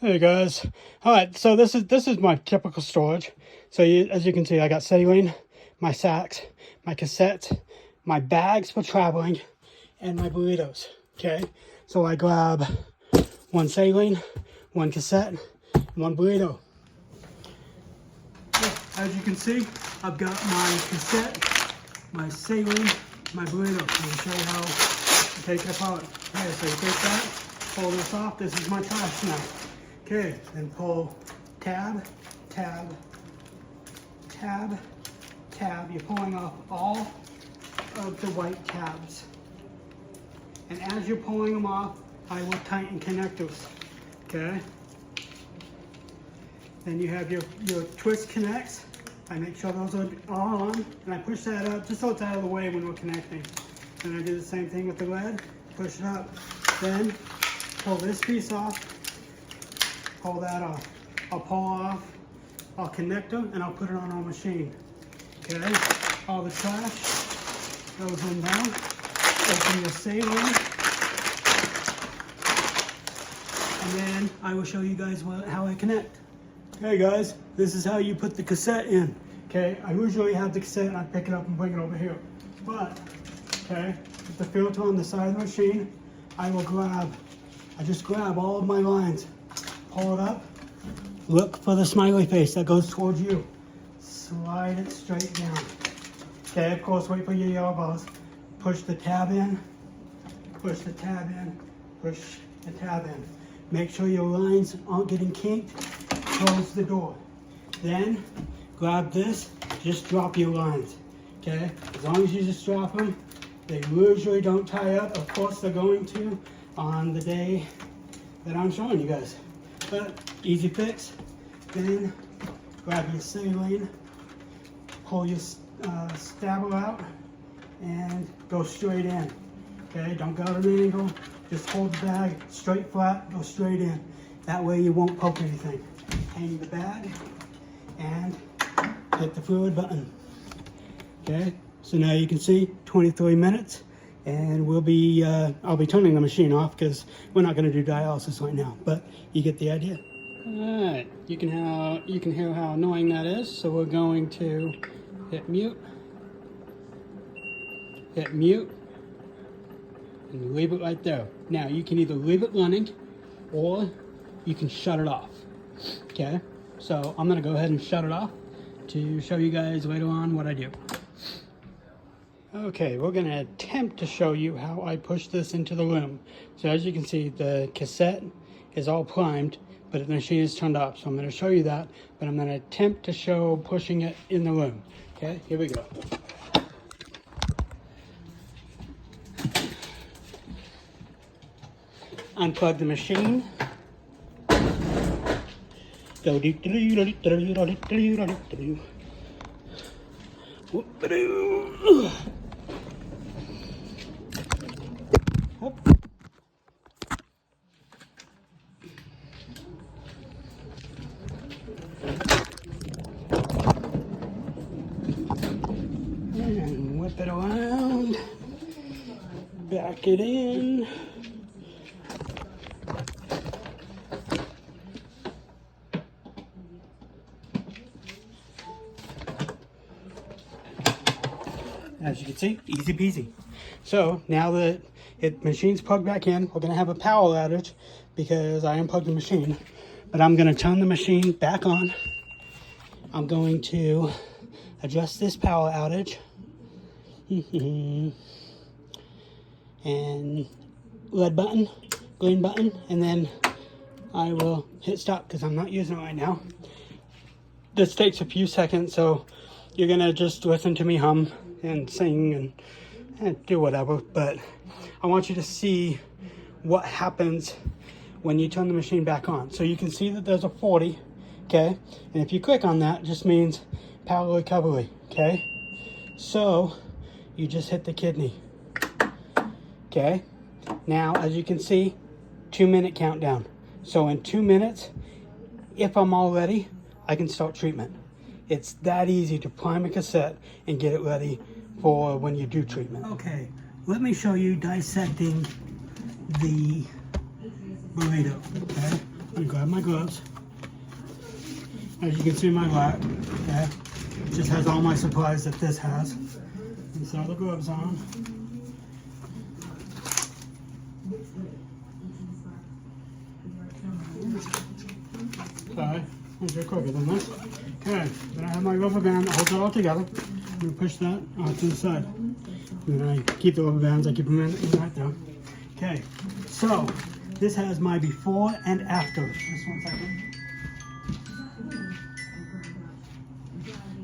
Hey guys. All right, so this is my typical storage. So as you can see, I got saline, my sacks, my cassette, my bags for traveling, and my burritos. Okay, so I grab one saline, one cassette, and one burrito. As you can see, I've got my cassette, my saline, my burrito. I'm going to show you how to take it apart. Okay, so you take that, pull this off. This is my trash now. Okay, then pull tab, tab, tab, tab. You're pulling off all of the white tabs. And as you're pulling them off, I will tighten connectors. Okay? Then you have your twist connects. I make sure those are all on, and I push that up just so it's out of the way when we're connecting. Then I do the same thing with the lead, push it up. Then pull this piece off, pull that off. I'll pull off, I'll connect them, and I'll put it on our machine. Okay, all the trash goes in down. Open your saline. And then I will show you guys how I connect. Okay guys, this is how you put the cassette in. Okay, I usually have the cassette and I pick it up and bring it over here. But, okay, with the filter on the side of the machine, I just grab all of my lines, pull it up, look for the smiley face that goes towards you. Slide it straight down. Okay, of course, wait for your elbows. Push the tab in, push the tab in, push the tab in. Make sure your lines aren't getting kinked. Close the door. Then grab this, just drop your lines. Okay, as long as you just drop them, they usually don't tie up. Of course, they're going to on the day that I'm showing you guys. But easy fix. Then grab your saline, pull your stabber out, and go straight in. Okay, don't go at an angle. Just hold the bag straight flat, go straight in. That way you won't poke anything. Hang the bag and hit the fluid button. Okay, so now you can see 23 minutes, and I'll be turning the machine off because we're not going to do dialysis right now, but you get the idea. All right, you can hear how annoying that is. So we're going to hit mute, and leave it right there. Now you can either leave it running or you can shut it off. Okay, so I'm gonna go ahead and shut it off to show you guys later on what I do. Okay, we're gonna attempt to show you how I push this into the loom. So as you can see, the cassette is all primed, but the machine is turned off. So I'm gonna show you that, but I'm gonna attempt to show pushing it in the loom. Okay, here we go. Unplug the machine. Go do and whip it around, back it in. As you can see, easy peasy. So now that machine's plugged back in, we're gonna have a power outage because I unplugged the machine, but I'm gonna turn the machine back on. I'm going to adjust this power outage and red button, green button, and then I will hit stop because I'm not using it right now. This takes a few seconds, so you're gonna just listen to me hum and sing and do whatever, but I want you to see what happens when you turn the machine back on. So you can see that there's a 40, okay? And if you click on that, it just means power recovery, okay? So you just hit the kidney, okay? Now, as you can see, 2-minute countdown. So in 2 minutes, if I'm all ready, I can start treatment. It's that easy to prime a cassette and get it ready for when you do treatment. Okay, let me show you dissecting the burrito. Okay, me grab my gloves. As you can see my lap, okay, it just has all my supplies that this has. And so the gloves on. Sorry, these are quicker than this. Okay, then I have my rubber band that holds it all together. I'm going to push that off to the side. And then I keep the rubber bands, I keep them in right there. Okay, so this has my before and after. Just 1 second.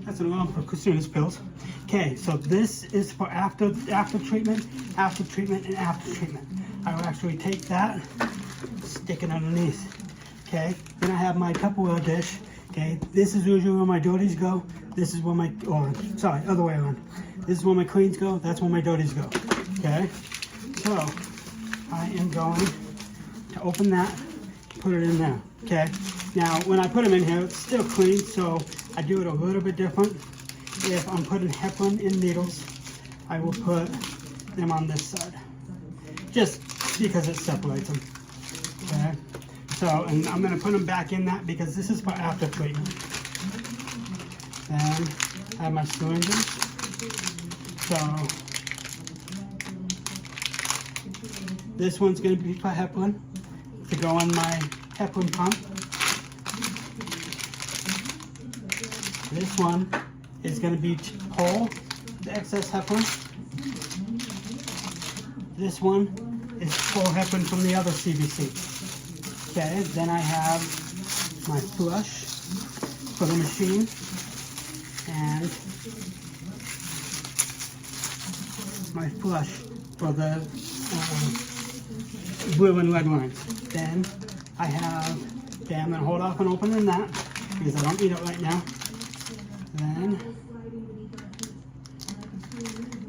That's an alarm for Christina's pills. Okay, so this is for after treatment, and after treatment. I will actually take that, stick it underneath. Okay, then I have my Tupperware dish. Okay, this is usually where my dirties go. This is where my, sorry, other way around. This is where my cleans go. That's where my dirties go. Okay, so I am going to open that, put it in there. Okay, now when I put them in here, it's still clean, so I do it a little bit different. If I'm putting heparin in needles, I will put them on this side, just because it separates them. Okay. So, and I'm going to put them back in that because this is for after treatment. Then I have my syringes. So, this one's going to be for heparin, to go on my heparin pump. This one is going to be to pull the excess heparin. This one is to pull heparin from the other CBC. Okay, then I have my flush for the machine and my flush for the blue and red lines. Then I have, okay, I'm going to hold off on opening that because I don't need it right now. Then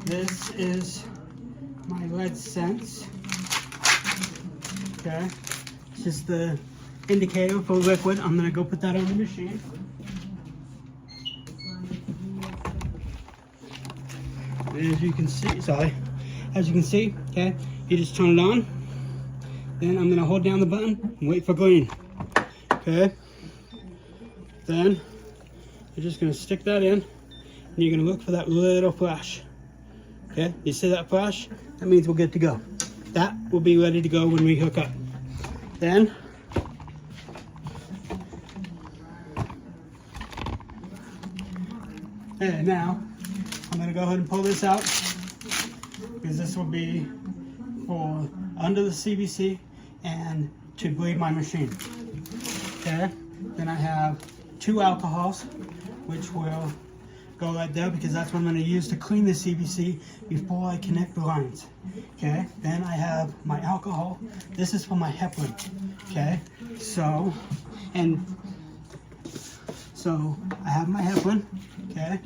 this is my lead sense. Okay. It's just the indicator for liquid. I'm gonna go put that on the machine. As you can see, as you can see, okay, you just turn it on. Then I'm gonna hold down the button and wait for green. Okay. Then you're just gonna stick that in, and you're gonna look for that little flash. Okay, you see that flash? That means we're good to go. That will be ready to go when we hook up. Then okay, now I'm going to go ahead and pull this out because this will be for under the CBC and to bleed my machine. Okay, then I have 2 alcohols which will go right there because that's what I'm going to use to clean the CBC before I connect the lines. Okay, then I have my alcohol. This is for my heparin. Okay, so I have my heparin. Okay,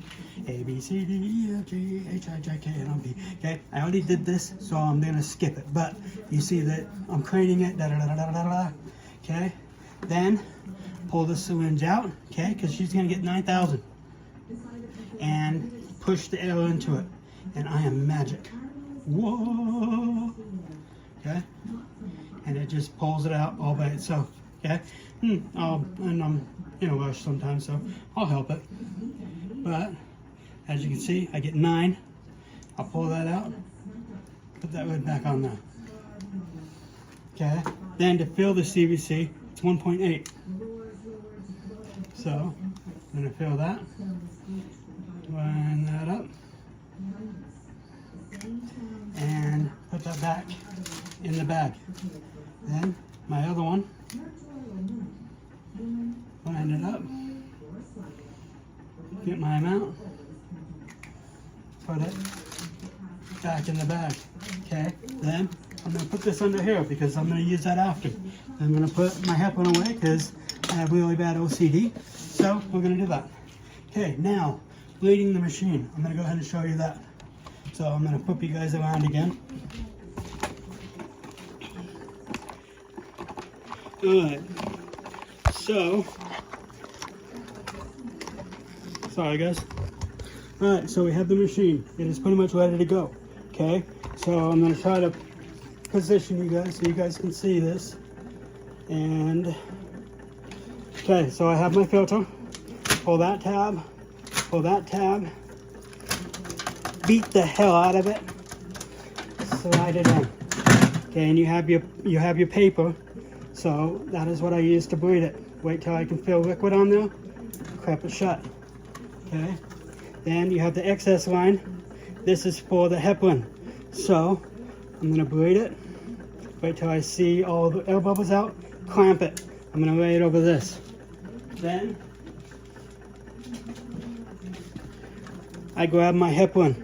A, B, C, D, E, F, G, H, I, J, K, L, M, N, P. Okay, I already did this, so I'm going to skip it. But you see that I'm cleaning it. Da, da, da, da, da, da. Okay, then pull the syringe out. Okay, because she's going to get 9,000. And push the air into it, and I am magic. Whoa! Okay, and it just pulls it out all by itself. Okay, and I'm in a rush sometimes, so I'll help it. But as you can see, I get 9. I'll pull that out, put that right back on there. Okay, then to fill the CBC, it's 1.8. So I'm gonna fill that. Line that up and put that back in the bag. Then my other one, line it up, get my amount, put it back in the bag. Okay, then I'm going to put this under here because I'm going to use that after. I'm going to put my heparin away because I have really bad OCD, so we're going to do that. Okay, now bleeding the machine. I'm going to go ahead and show you that. So I'm going to flip you guys around again. Alright, so, sorry guys. Alright, so we have the machine. It is pretty much ready to go. Okay, so I'm going to try to position you guys so you guys can see this. And Okay, so I have my filter. Pull that tab, beat the hell out of it, slide it in. Okay, and you have your paper. So that is what I use to bleed it. Wait till I can feel liquid on there, crap it shut. Okay, then you have the excess line. This is for the heparin. So I'm gonna bleed it. Wait till I see all the air bubbles out, clamp it. I'm gonna lay it over this. Then I grab my heparin.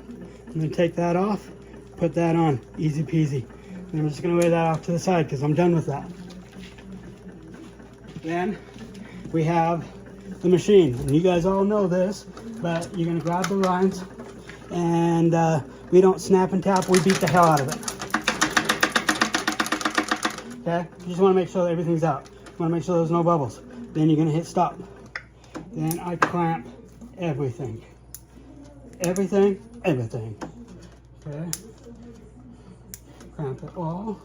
I'm gonna take that off, put that on, easy peasy. And I'm just gonna lay that off to the side because I'm done with that. Then we have the machine, and you guys all know this, but you're gonna grab the lines, and we don't snap and tap, we beat the hell out of it. Okay, you just wanna make sure that everything's out. You wanna make sure there's no bubbles. Then you're gonna hit stop. Then I clamp everything. Everything. Okay. Clamp it all.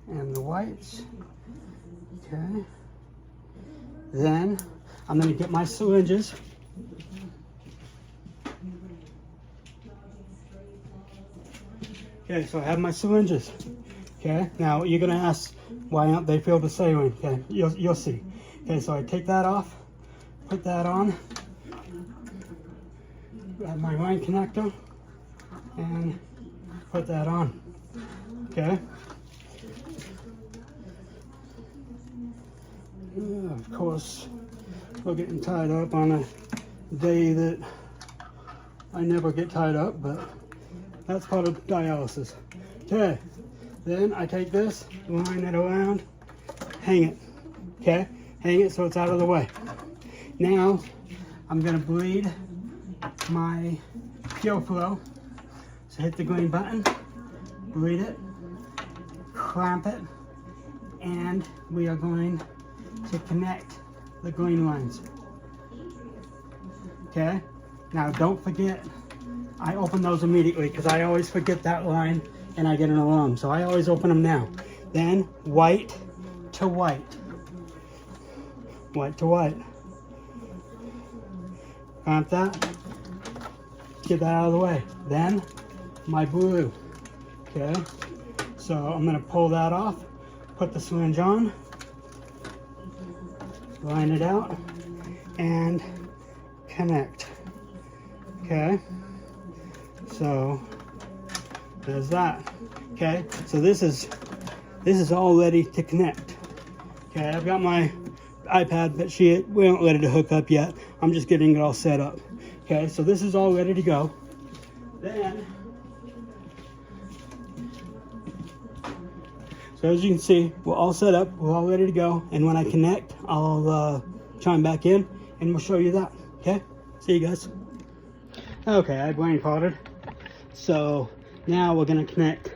And the whites. Okay. Then I'm gonna get my syringes. Okay, so I have my syringes. Okay, now you're gonna ask why aren't they filled with saline? Okay, you'll see. Okay, so I take that off, put that on, grab my line connector, and put that on. Okay. Of course, we're getting tied up on a day that I never get tied up, but that's part of dialysis. Okay, then I take this, line it around, hang it. Okay, hang it so it's out of the way. Now I'm gonna bleed my pure flow. So hit the green button, bleed it, clamp it, and we are going to connect the green lines. Okay, now don't forget, I open those immediately because I always forget that line and I get an alarm. So I always open them now. Then white to white. White to white. Clamp that. Get that out of the way. Then my blue. Okay, so I'm gonna pull that off, put the syringe on, line it out, and connect. Okay, so there's that. Okay, so this is all ready to connect. Okay, I've got my iPad, but we aren't ready to hook up yet. I'm just getting it all set up. Okay, so this is all ready to go. Then, so as you can see, we're all set up, we're all ready to go. And when I connect, I'll chime back in and we'll show you that. Okay, see you guys. Okay, I brain farted. So now we're gonna connect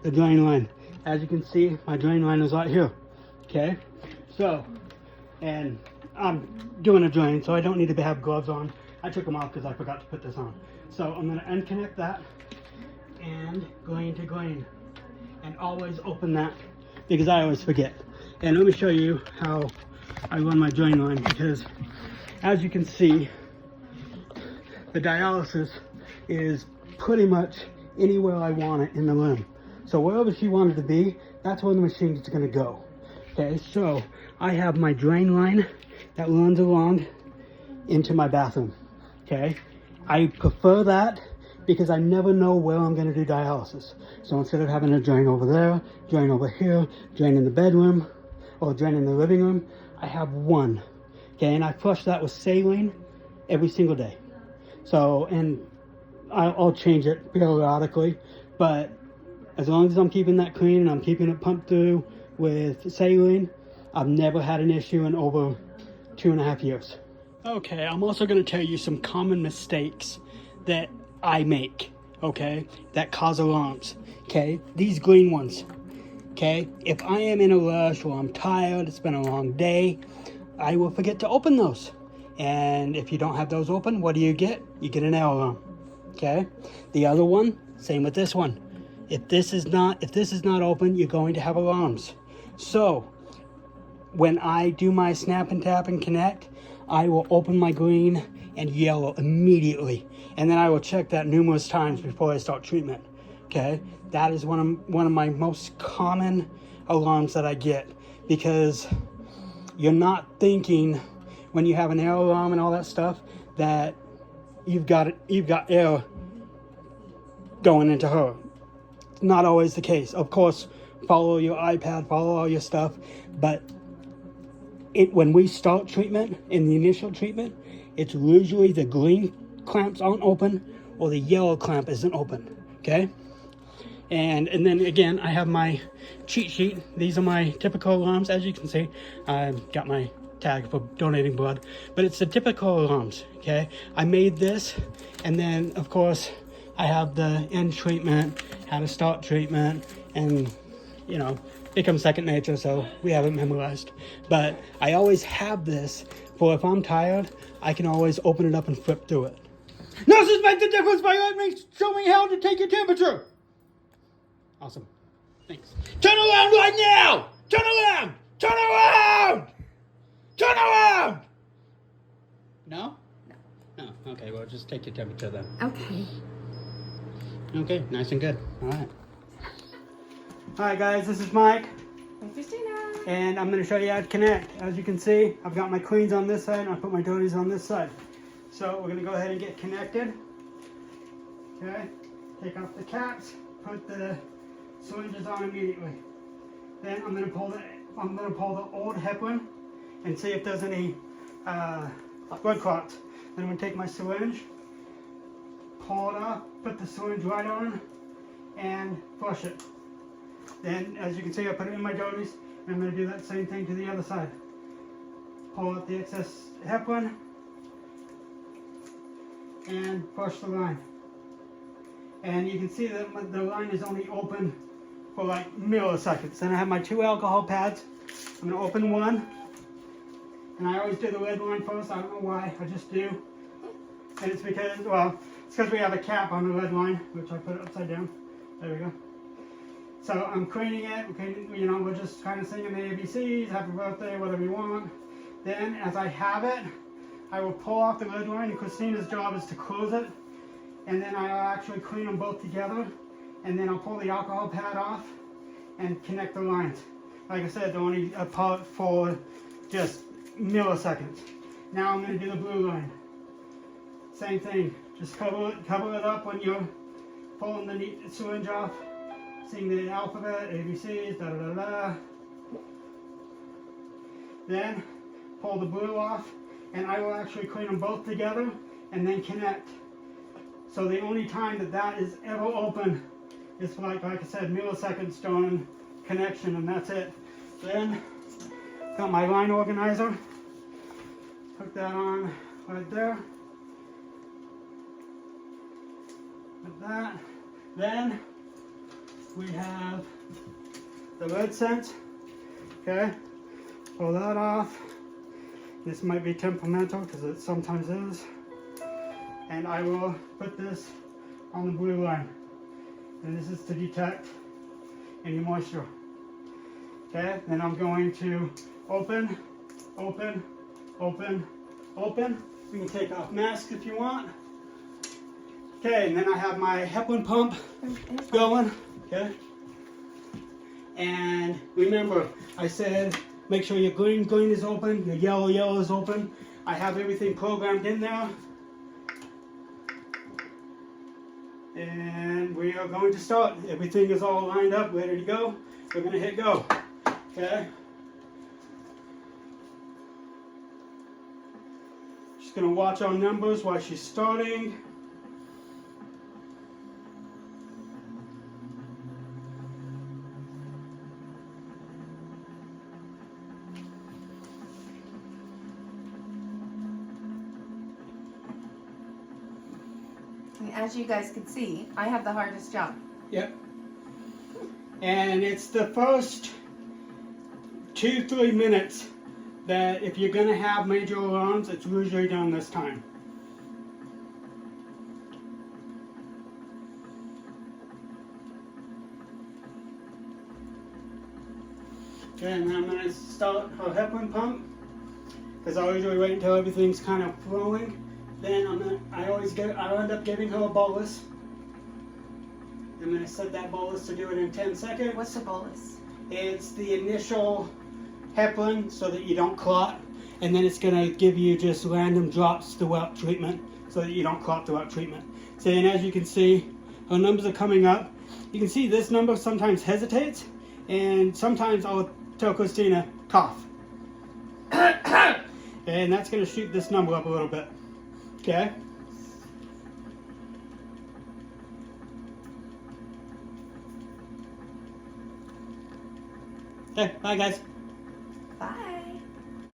the drain line. As you can see, my drain line is right here. Okay, so, and I'm doing a drain, so I don't need to have gloves on. I took them off because I forgot to put this on. So I'm gonna unconnect that and drain to drain. And always open that because I always forget. And let me show you how I run my drain line, because as you can see, the dialysis is pretty much anywhere I want it in the room. So wherever she wanted to be, that's where the machine is gonna go. Okay, so I have my drain line that runs along into my bathroom. Okay, I prefer that because I never know where I'm gonna do dialysis. So instead of having a drain over there, drain over here, drain in the bedroom, or drain in the living room, I have one. Okay, and I flush that with saline every single day. So, and I'll change it periodically, but as long as I'm keeping that clean and I'm keeping it pumped through with saline, I've never had an issue in over 2.5 years. Okay, I'm also going to tell you some common mistakes that I make, okay, that cause alarms. Okay, these green ones. Okay, if I am in a rush or I'm tired, it's been a long day, I will forget to open those. And if you don't have those open, what do? You get an error alarm. Okay, the other one, same with this one. If this is not open, you're going to have alarms. So when I do my snap and tap and connect, I will open my green and yellow immediately. And then I will check that numerous times before I start treatment, okay? That is one of my most common alarms that I get, because you're not thinking when you have an air alarm and all that stuff that you've got air going into her. It's not always the case. Of course, follow your iPad, follow all your stuff, but when we start treatment, in the initial treatment, it's usually the green clamps aren't open or the yellow clamp isn't open, okay? And then again, I have my cheat sheet. These are my typical alarms. As you can see, I've got my tag for donating blood, but it's the typical alarms, okay? I made this, and then of course I have the end treatment, how to start treatment, and you know, becomes second nature, so we have it memorized. But I always have this for if I'm tired, I can always open it up and flip through it. Nurses make the difference by letting me show me how to take your temperature. Awesome. Thanks. Turn around right now! Turn around! Turn around! Turn around! No? No. Oh, okay, well, just take your temperature then. Okay. Okay, nice and good. All right. Hi guys, this is Mike. I'm Christina. And I'm going to show you how to connect. As you can see, I've got my cleans on this side and I put my dirties on this side. So we're going to go ahead and get connected. Okay, take off the caps, put the syringes on immediately. Then I'm going to pull the old heparin and see if there's any blood clots. Then I'm going to take my syringe, pull it off, put the syringe right on, and flush it. Then, as you can see, I put it in my dirties, and I'm going to do that same thing to the other side. Pull out the excess heparin, and flush the line. And you can see that the line is only open for like milliseconds. Then I have my 2 alcohol pads. I'm going to open one, and I always do the red line first. I don't know why, I just do. And it's because, well, it's because we have a cap on the red line, which I put upside down. There we go. So I'm cleaning it, you know, we're just kind of singing the ABCs, happy birthday, whatever you want. Then, as I have it, I will pull off the red line, and Christina's job is to close it. And then I'll actually clean them both together. And then I'll pull the alcohol pad off and connect the lines. Like I said, they're only apart for just milliseconds. Now I'm going to do the blue line. Same thing, just cover it up when you're pulling the syringe off. Sing the alphabet, ABCs, da da da da. Then pull the blue off, and I will actually clean them both together and then connect. So the only time that is ever open is for like I said, milliseconds during connection, and that's it. Then got my line organizer. Put that on right there. Like that. Then we have the red scent. Okay, pull that off. This might be temperamental because it sometimes is. And I will put this on the blue line. And this is to detect any moisture. Okay, then I'm going to open, open, open, open. You can take off masks if you want. Okay, and then I have my heparin pump going. Okay, and remember, I said make sure your green is open, your yellow is open. I have everything programmed in there, and we are going to start. Everything is all lined up, ready to go. We're going to hit go. Okay, just going to watch our numbers while she's starting. As you guys can see, I have the hardest job. Yep. And it's the first 2-3 minutes that if you're going to have major alarms, it's usually done this time. Okay, and then I'm going to start her heparin pump, because I usually wait until everything's kind of flowing. Then I end up giving her a bolus. I'm going to set that bolus to do it in 10 seconds. What's the bolus? It's the initial heparin so that you don't clot, and then it's going to give you just random drops throughout treatment so that you don't clot throughout treatment. So, and as you can see, her numbers are coming up. You can see this number sometimes hesitates, and sometimes I'll tell Christina, cough. And that's going to shoot this number up a little bit. Okay? Okay, bye guys. Bye.